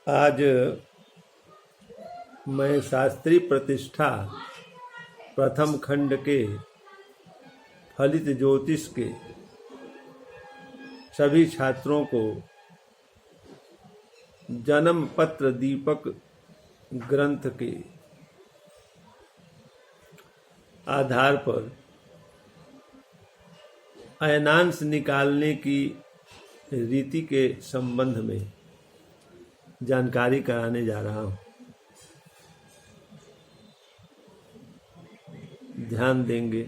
आज मैं शास्त्री प्रतिष्ठा प्रथम खंड के फलित ज्योतिष के सभी छात्रों को जन्म पत्र दीपक ग्रंथ के आधार पर अयनांश निकालने की रीति के संबंध में जानकारी कराने जा रहा हूं। ध्यान देंगे।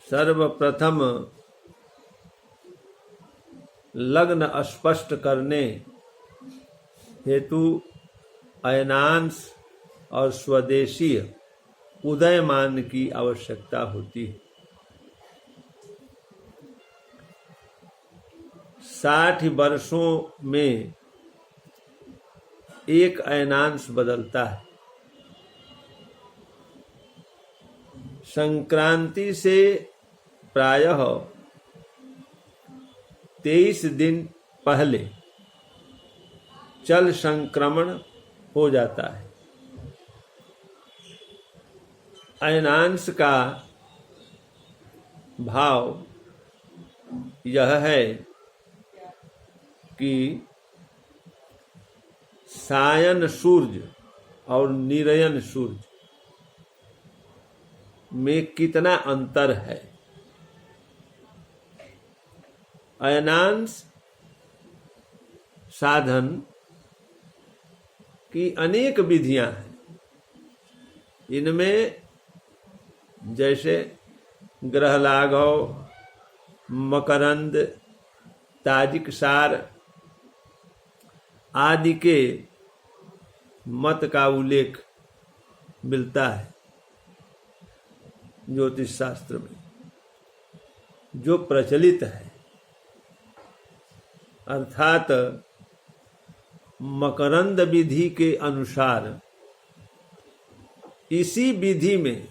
सर्वप्रथम लग्न स्पष्ट करने हेतु अयनांश और स्वदेशीय उदयमान की आवश्यकता होती है। 60 वर्षों में एक अयनांश बदलता है। संक्रांति से प्रायः 23 दिन पहले चल संक्रमण हो जाता है। अयनांश का भाव यह है कि सायन सूर्य और निरयन सूर्य में कितना अंतर है। अयनांश साधन की अनेक विधियां हैं। इनमें जैसे ग्रह लाघव, मकरंद, ताजिक सार आदि के मत का उल्लेख मिलता है ज्योतिष शास्त्र में। जो प्रचलित है अर्थात मकरंद विधि के अनुसार इसी विधि में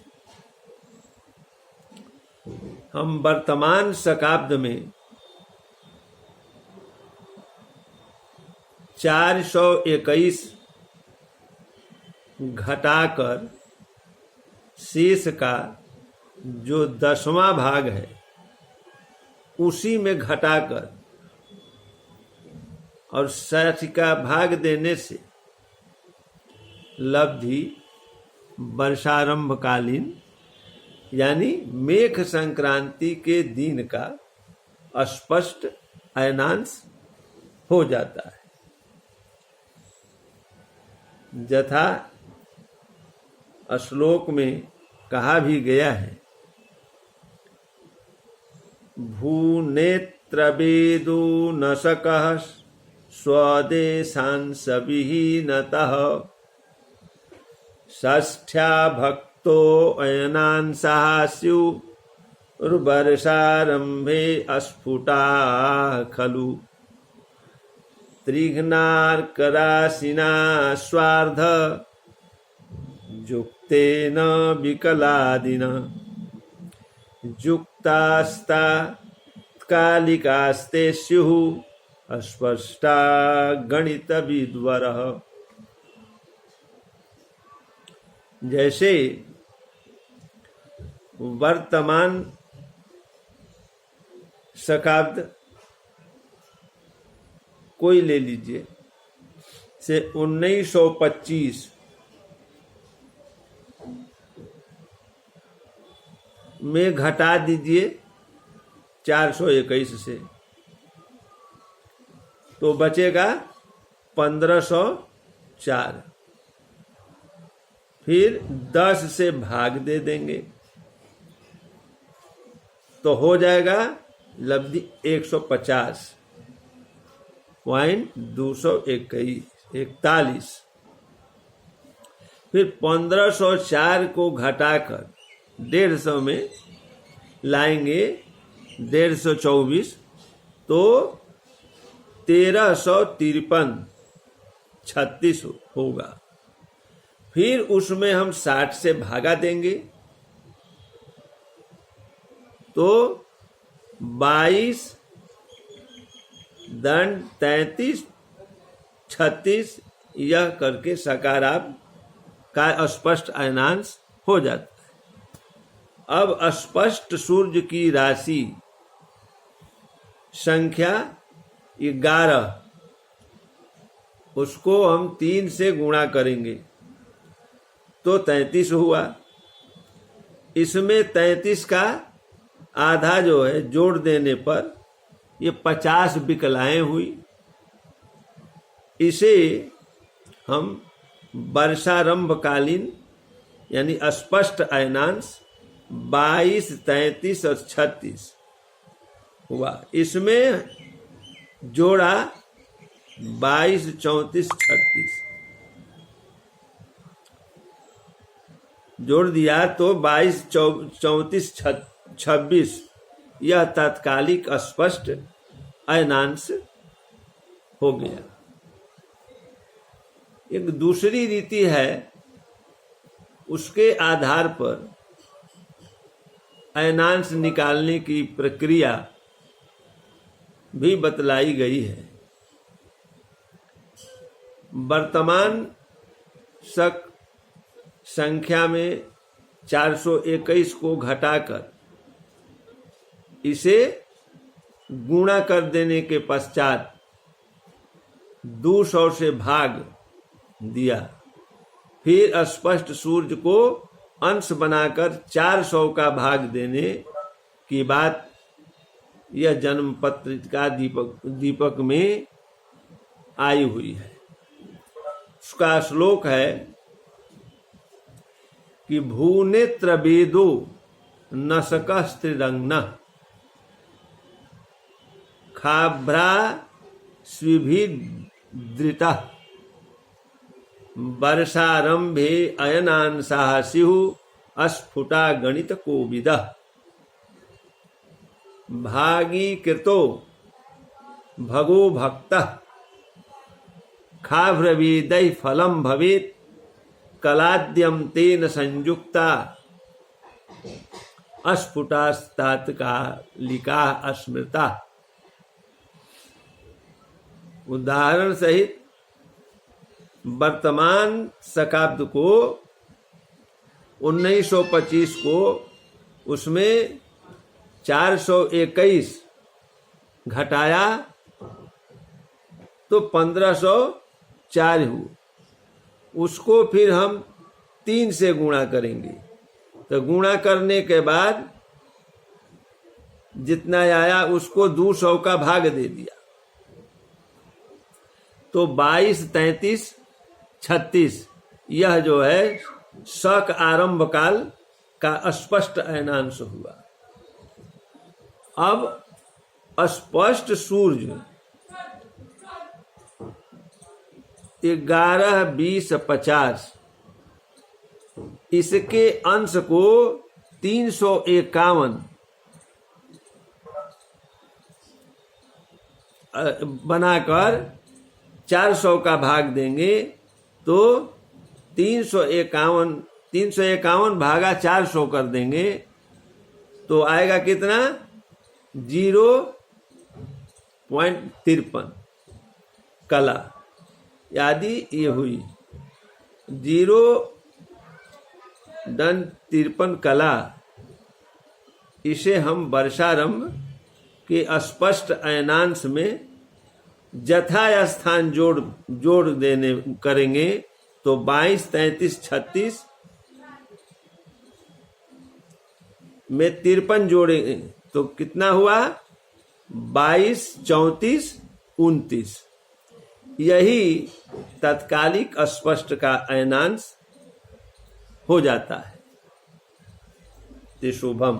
हम वर्तमान शकाब्द में 421 घटाकर शेष का जो 10वां भाग है उसी में घटाकर और 60 का भाग देने से लब्धि वर्षारंभकालीन यानी मेघ संक्रांति के दिन का स्पष्ट अयनांश हो जाता है। यथा श्लोक में कहा भी गया है, भूनेत्रवेदो नशकः स्वदेशांश विहीनतः षष्ठ्या भक्तो अयनांशाः स्युर्वर्षारम्भे अस्फुटा खलु त्रिघ्नार्कराशिना स्वार्ध युक्तेन विकलादिना युक्तास्ता कालिकास्ते स्युः अस्पष्टा गणित विद्वरः। जैसे वर्तमान शकाब्द कोई ले लीजिए से 1925 में घटा दीजिए 421 से तो बचेगा 1504। फिर 10 से भाग दे देंगे तो हो जाएगा लब्धि 150.241। फिर 1504 को घटाकर 150 में लाएंगे 15024 तो 1353 होगा। फिर उसमें हम 60 से भागा देंगे तो 22 दंड 33 36 यह करके सकारात्मक का स्पष्ट अयनांश हो जाता है। अब स्पष्ट सूर्य की राशि संख्या 11, उसको हम 3 से गुणा करेंगे तो 33 हुआ। इसमें 33 का आधा जो है जोड़ देने पर ये 50 विकलाएं हुई। इसे हम वर्षारंभकालीन यानी स्पष्ट अयनांश 22, 33 और 36 हुआ। इसमें जोड़ा 22, 34, 36 जोड़ दिया तो 22, 34, 26 यह तात्कालिक स्पष्ट अयनांश हो गया। एक दूसरी रीति है, उसके आधार पर अयनांश निकालने की प्रक्रिया भी बतलाई गई है। वर्तमान शक संख्या में 421 को घटाकर इसे गुणा कर देने के पश्चात 200 से भाग दिया। फिर स्पष्ट सूर्य को अंश बनाकर 400 का भाग देने की बात यह जन्म पत्रिका दीपक में आई हुई है। उसका श्लोक है कि भूनेत्र वेदो नसक स्त्रिरंग्न खाभ्रा स्विभिदृता वर्षारंभे अयनांशाः स्युः अस्फुटा गणित कोविदः भागीकृतो भगो भक्तः खाभ्रवेदैः फलं भवेत् कलाद्यम तेन संयुक्ता अस्फुटास्तात्कालिका स्मृता। उदाहरण सहित वर्तमान शकाब्द को 1925 को उसमें 421 घटाया तो 1504 हुआ। उसको फिर हम 3 से गुणा करेंगे तो गुणा करने के बाद जितना आया उसको 200 का भाग दे दिया तो 22, 33, 36 यह जो है शक आरंभ काल का स्पष्ट अयनांश हुआ। अब स्पष्ट सूर्य 11, 20, 50 इसके अंश को 351 बनाकर 400 का भाग देंगे तो 351 भागा 400 कर देंगे तो आएगा कितना 0.53 कला यदि ये हुई 0.53 कला। इसे हम वर्षारंभ के स्पष्ट अयनांश में जथा स्थान जोड़ देने करेंगे तो 22, 33, 36 में 53 जोड़ेंगे तो कितना हुआ 22, 34, 29 यही तात्कालिक स्पष्ट का अयनांश हो जाता है। शुभम।